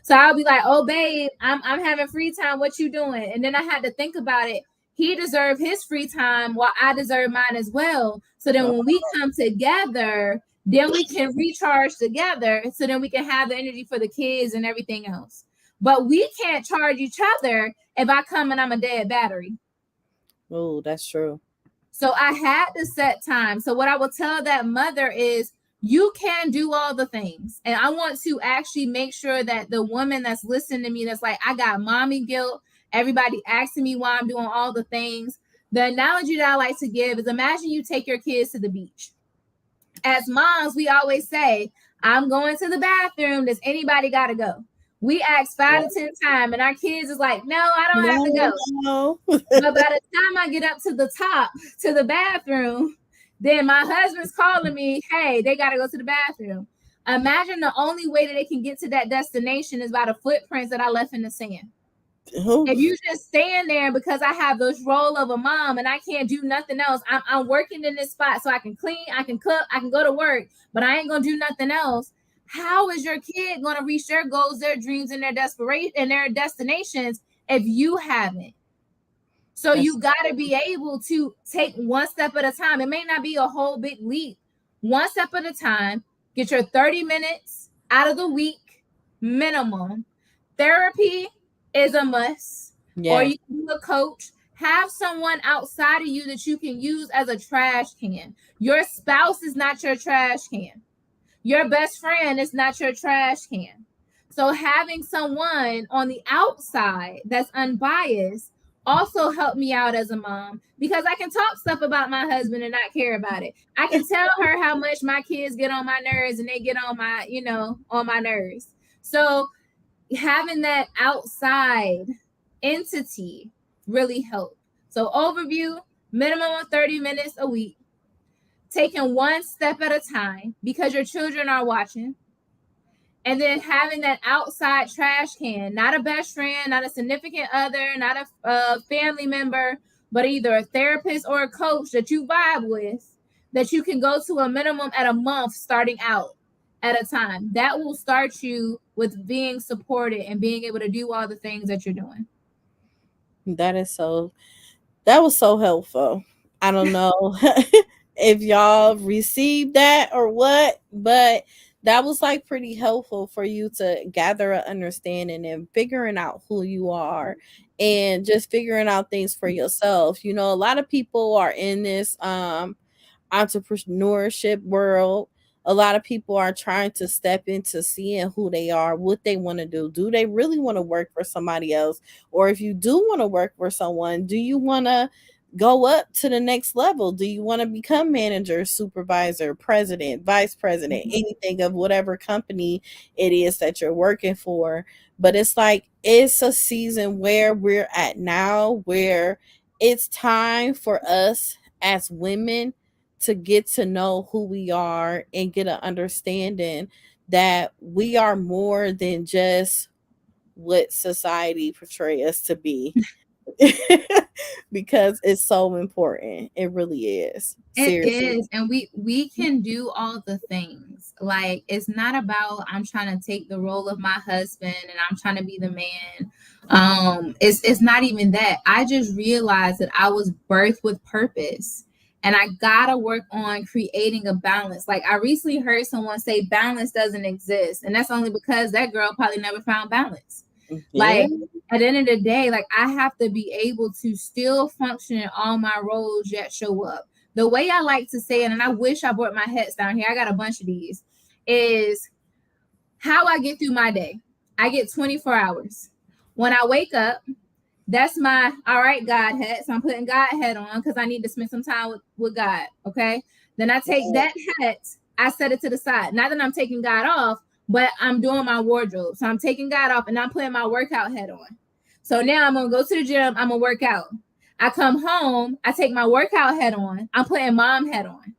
So I'll be like, oh, babe, I'm having free time. What you doing? And then I had to think about it. He deserved his free time while I deserve mine as well. So then when we come together, then we can recharge together. So then we can have the energy for the kids and everything else. But we can't charge each other if I come and I'm a dead battery. Oh, that's true. So I had to set time. So what I will tell that mother is you can do all the things. And I want to actually make sure that the woman that's listening to me, that's like, I got mommy guilt. Everybody asking me why I'm doing all the things. The analogy that I like to give is imagine you take your kids to the beach. As moms, we always say, I'm going to the bathroom. Does anybody got to go? We ask 5 to 10 times, and our kids is like, no, I don't have to go. No. But by the time I get up to the top, to the bathroom, then my husband's calling me, hey, they got to go to the bathroom. Imagine the only way that they can get to that destination is by the footprints that I left in the sand. If you just stand there because I have this role of a mom and I can't do nothing else, I'm working in this spot so I can clean, I can cook, I can go to work, but I ain't going to do nothing else. How is your kid going to reach their goals, their dreams, and their desperation and their destinations if you haven't? So you got to be able to take one step at a time. It may not be a whole big leap. One step at a time. Get your 30 minutes out of the week minimum. Therapy is a must. Yeah. Or you can do a coach. Have someone outside of you that you can use as a trash can. Your spouse is not your trash can. Your best friend is not your trash can. So having someone on the outside that's unbiased also helped me out as a mom because I can talk stuff about my husband and not care about it. I can tell her how much my kids get on my nerves and they get on my, on my nerves. So having that outside entity really helped. So overview, minimum of 30 minutes a week, taking one step at a time because your children are watching. And then having that outside trash can, not a best friend, not a significant other, not a family member, but either a therapist or a coach that you vibe with, that you can go to a minimum at a month starting out at a time. That will start you with being supported and being able to do all the things that you're doing. That was so helpful. I don't know if y'all received that or what, but that was like pretty helpful for you to gather an understanding and figuring out who you are and just figuring out things for yourself. A lot of people are in this entrepreneurship world. A lot of people are trying to step into seeing who they are, what they want to do. Do they really want to work for somebody else? Or if you do want to work for someone, do you want to go up to the next level? Do you want to become manager, supervisor, president, vice president, anything of whatever company it is that you're working for? But it's like, it's a season where we're at now where it's time for us as women to get to know who we are and get an understanding that we are more than just what society portray us to be. Because it's so important. It really is. Seriously. It is. And we can do all the things. Like, it's not about I'm trying to take the role of my husband and I'm trying to be the man. It's not even that. I just realized that I was birthed with purpose. And I gotta work on creating a balance. Like, I recently heard someone say balance doesn't exist. And that's only because that girl probably never found balance. Yeah. Like at the end of the day, like I have to be able to still function in all my roles yet show up. The way I like to say it, and I wish I brought my heads down here, I got a bunch of these, is how I get through my day. I get 24 hours. When I wake up, that's my all right God hat. So I'm putting God hat on because I need to spend some time with God. Okay. Then I take that hat, I set it to the side. Not that I'm taking God off, but I'm doing my wardrobe. So I'm taking God off and I'm putting my workout hat on. So now I'm gonna go to the gym, I'm gonna work out. I come home, I take my workout hat on, I'm putting mom hat on.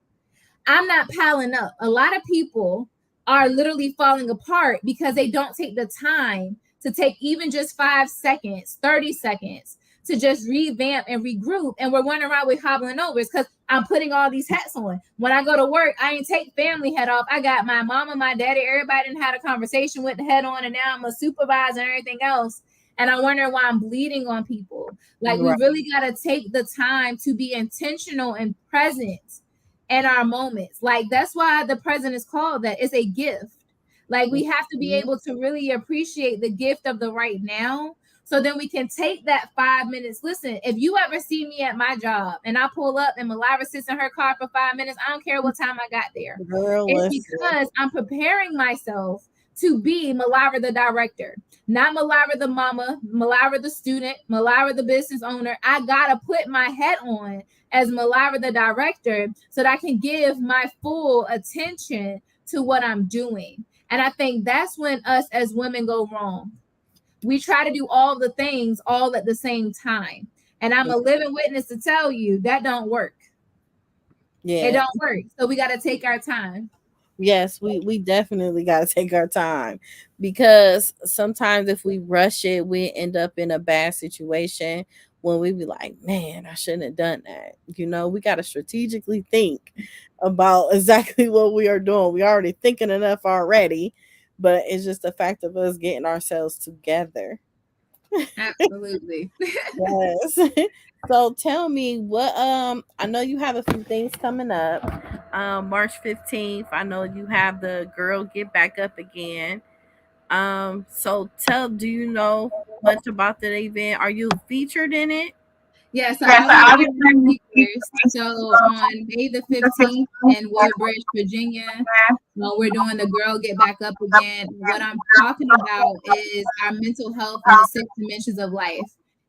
I'm not piling up. A lot of people are literally falling apart because they don't take the time to take even just 5 seconds, 30 seconds to just revamp and regroup. And we're running around with hobbling overs because I'm putting all these hats on. When I go to work, I ain't take family hat off. I got my mama, my daddy, everybody didn't had a conversation with the head on, and now I'm a supervisor and everything else. And I wonder why I'm bleeding on people. Like we Right. really got to take the time to be intentional and present in our moments. Like that's why the present is called that. It's a gift. Like we have to be able to really appreciate the gift of the right now. So then we can take that 5 minutes. Listen, if you ever see me at my job and I pull up and Mylira sits in her car for 5 minutes, I don't care what time I got there. Girl, It's listen. because I'm preparing myself to be Mylira the director, not Mylira the mama, Mylira the student, Mylira the business owner. I gotta put my head on as Mylira the director so that I can give my full attention to what I'm doing. And I think that's when us as women go wrong. We try to do all the things all at the same time. And I'm a living witness to tell you that don't work. It Yeah. don't work. So we got to take our time. Yes, we definitely got to take our time, because sometimes if we rush it, we end up in a bad situation when we be like, man, I shouldn't have done that. We got to strategically think about exactly what we are doing. We already thinking enough already, but it's just the fact of us getting ourselves together. Absolutely. Yes. So tell me what I know you have a few things coming up. March 15th, I know you have the Girl Get Back Up Again. So do you know much about the event? Are you featured in it? Yeah, so I'll be one of the speakers. So on May the 15th in Woodbridge, Virginia, we're doing the Girl Get Back Up Again. What I'm talking about is our mental health and the 6 dimensions of life,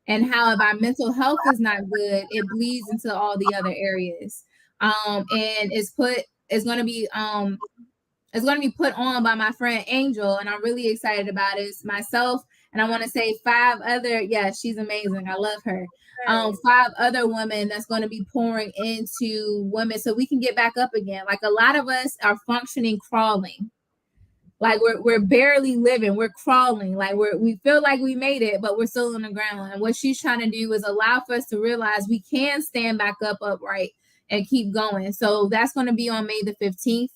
and how if our mental health is not good, it bleeds into all the other areas. And it's going to be put on by my friend Angel, and I'm really excited about it. It's myself, and I want to say 5 other. Yeah, she's amazing. I love her. 5 other women that's going to be pouring into women so we can get back up again. Like a lot of us are functioning crawling. Like we're barely living, we're crawling, like we feel like we made it, but we're still on the ground. And what she's trying to do is allow for us to realize we can stand back up upright and keep going. So that's going to be on May the 15th.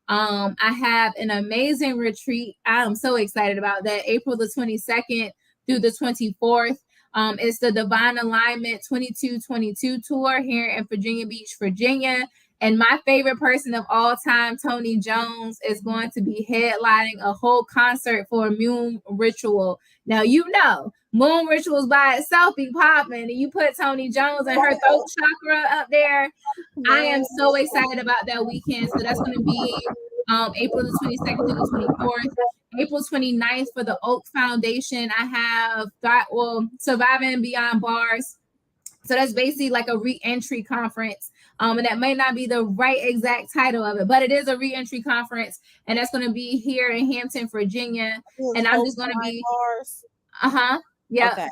I have an amazing retreat. I'm so excited about that. April the 22nd through the 24th. It's the Divine Alignment 2222 tour here in Virginia Beach, Virginia. And my favorite person of all time, Tony Jones, is going to be headlining a whole concert for Moon Ritual. Now, Moon Rituals by itself be popping, and you put Tony Jones and her throat chakra up there. I am so excited about that weekend. So that's going to be April the 22nd through the 24th. April 29th for the Oak Foundation. I have Surviving Beyond Bars. So that's basically like a re-entry conference. And that may not be the right exact title of it, but it is a re-entry conference. And that's going to be here in Hampton, Virginia. And I'm just going to be, yeah. Okay.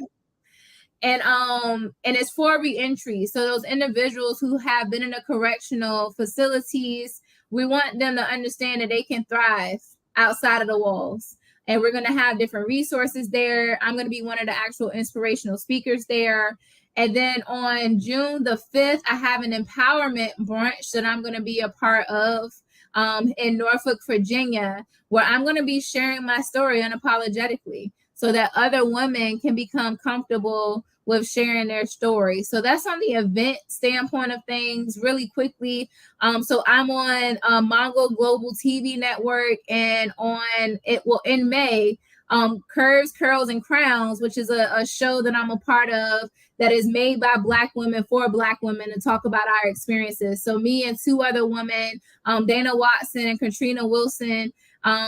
And it's for reentry. So those individuals who have been in the correctional facilities, we want them to understand that they can thrive outside of the walls. And we're going to have different resources there. I'm going to be one of the actual inspirational speakers there. And then on June the 5th, I have an empowerment brunch that I'm going to be a part of in Norfolk, Virginia, where I'm going to be sharing my story unapologetically so that other women can become comfortable with sharing their story. So that's on the event standpoint of things really quickly. So I'm on Mongo Global TV Network, and in May, Curves, Curls, and Crowns, which is a show that I'm a part of that is made by Black women for Black women to talk about our experiences. So me and two other women, Dana Watson and Katrina Wilson,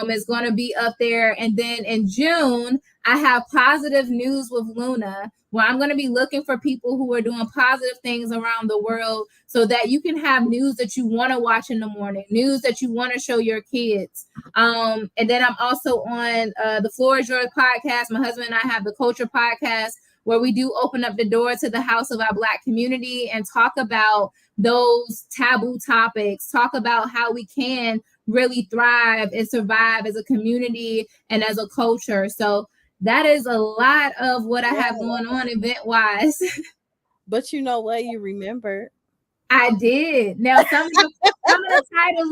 is going to be up there. And then in June, I have Positive News with Luna, where I'm going to be looking for people who are doing positive things around the world so that you can have news that you want to watch in the morning, news that you want to show your kids. And then I'm also on the Floor is Yours podcast. My husband and I have the Culture podcast, where we do open up the door to the house of our Black community and talk about those taboo topics, talk about how we can really thrive and survive as a community and as a culture. So that is a lot of what I have going on event wise. But you know what? You remember. I did. Now some of the titles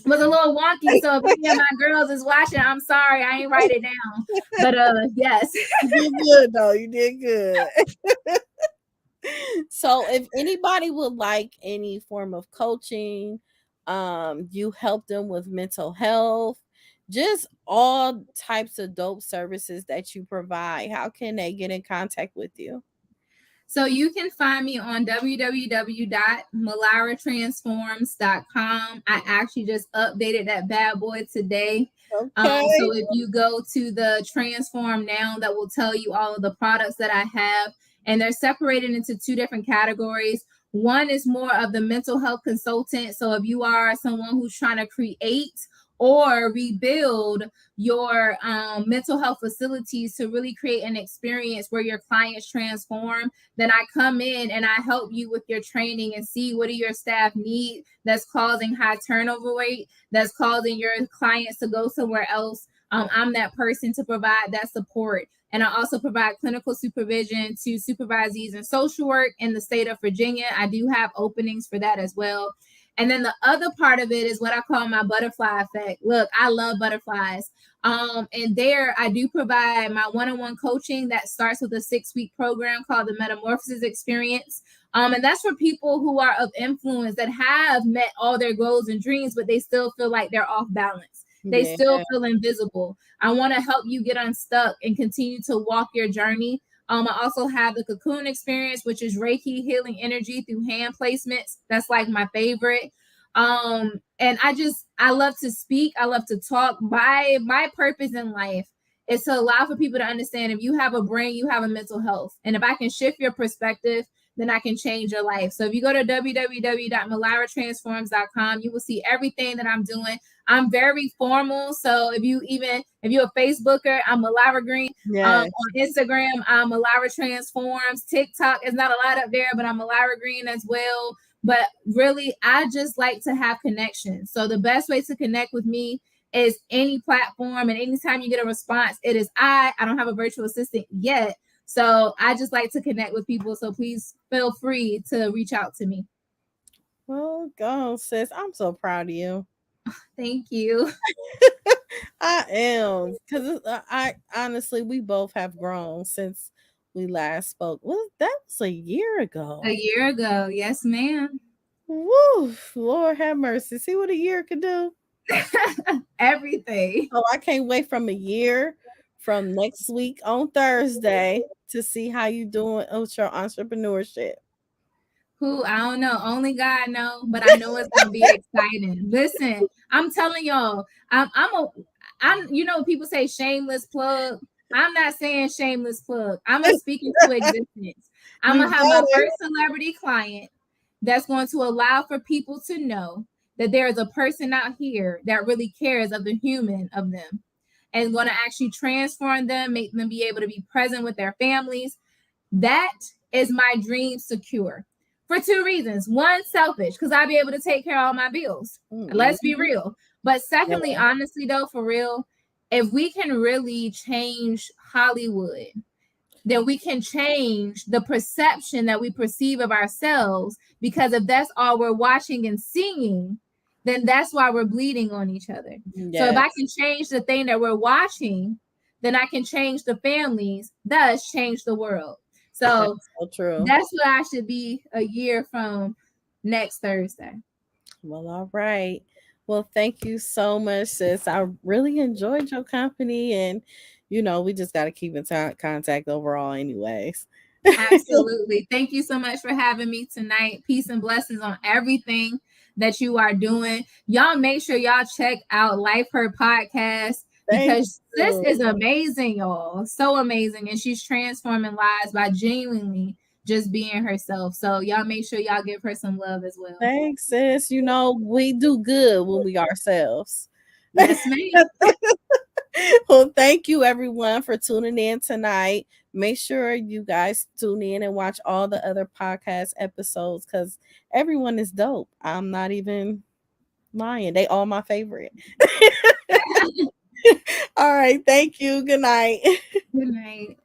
was a little wonky. So if any of my girls is watching, I'm sorry, I ain't write it down. But yes. You did good though. You did good. So if anybody would like any form of coaching, you help them with mental health, just all types of dope services that you provide, how can they get in contact with you? So you can find me on www.myliratransforms.com. I actually just updated that bad boy today. Okay. So if you go to the Transform now, that will tell you all of the products that I have. And they're separated into two different categories. One is more of the mental health consultant. So if you are someone who's trying to create or rebuild your mental health facilities to really create an experience where your clients transform, then I come in and I help you with your training and see what do your staff need that's causing high turnover rate, that's causing your clients to go somewhere else. I'm that person to provide that support. And I also provide clinical supervision to supervisees in social work in the state of Virginia. I do have openings for that as well. And then the other part of it is what I call my butterfly effect. Look, I love butterflies. And there I do provide my one-on-one coaching that starts with a 6-week program called the Metamorphosis Experience. And that's for people who are of influence that have met all their goals and dreams, but they still feel like they're off balance. They still feel invisible. I want to help you get unstuck and continue to walk your journey. I also have the Cocoon Experience, which is Reiki healing energy through hand placements. That's like my favorite. And I love to speak. I love to talk. My purpose in life is to allow for people to understand if you have a brain, you have a mental health. And if I can shift your perspective, then I can change your life. So if you go to www.myliratransforms.com, you will see everything that I'm doing. I'm very formal. So if you're a Facebooker, I'm Mylira Green. Yes. On Instagram, I'm Mylira Transforms. TikTok is not a lot up there, but I'm Mylira Green as well. But really, I just like to have connections. So the best way to connect with me is any platform. And anytime you get a response, it is I don't have a virtual assistant yet. So I just like to connect with people. So please feel free to reach out to me. Well, go, sis. I'm so proud of you. Thank you. I am, because I honestly, we both have grown since we last spoke. Well, that was a year ago. A year ago. Yes, ma'am. Woo, Lord have mercy. See what a year could do. Everything. Oh, I can't wait from a year from next week on Thursday to see how you doing with your entrepreneurship. Who I don't know. Only God know, but I know it's gonna be exciting. Listen, I'm telling y'all, I'm you know people say shameless plug. I'm not saying shameless plug. I'm gonna speak into existence. I'm You gonna have my better. first celebrity client that's going to allow for people to know that there is a person out here that really cares of the human of them and going to actually transform them, make them be able to be present with their families. That is my dream secure for two reasons. One, selfish, because I'll be able to take care of all my bills. Let's be real. But secondly, Yeah. honestly, though, for real, if we can really change Hollywood, then we can change the perception that we perceive of ourselves. Because if that's all we're watching and seeing, then that's why we're bleeding on each other. So if Yes. I can change the thing that we're watching, then I can change the families, thus change the world. So That's so true. that's what I should be a year from next Thursday. Well, all right. Well, thank you so much, sis. I really enjoyed your company, and we just got to keep in contact overall, anyways. Absolutely. Thank you so much for having me tonight. Peace and blessings on everything that you are doing. Y'all make sure y'all check out Life Her podcast Thank because this you. is amazing, y'all. So amazing. And she's transforming lives by genuinely just being herself. So y'all make sure y'all give her some love as well. Thanks, sis. We do good when we ourselves. Yes, ma'am. Well, thank you everyone for tuning in tonight. Make sure you guys tune in and watch all the other podcast episodes because everyone is dope. I'm not even lying. They all my favorite. All right. Thank you. Good night. Good night.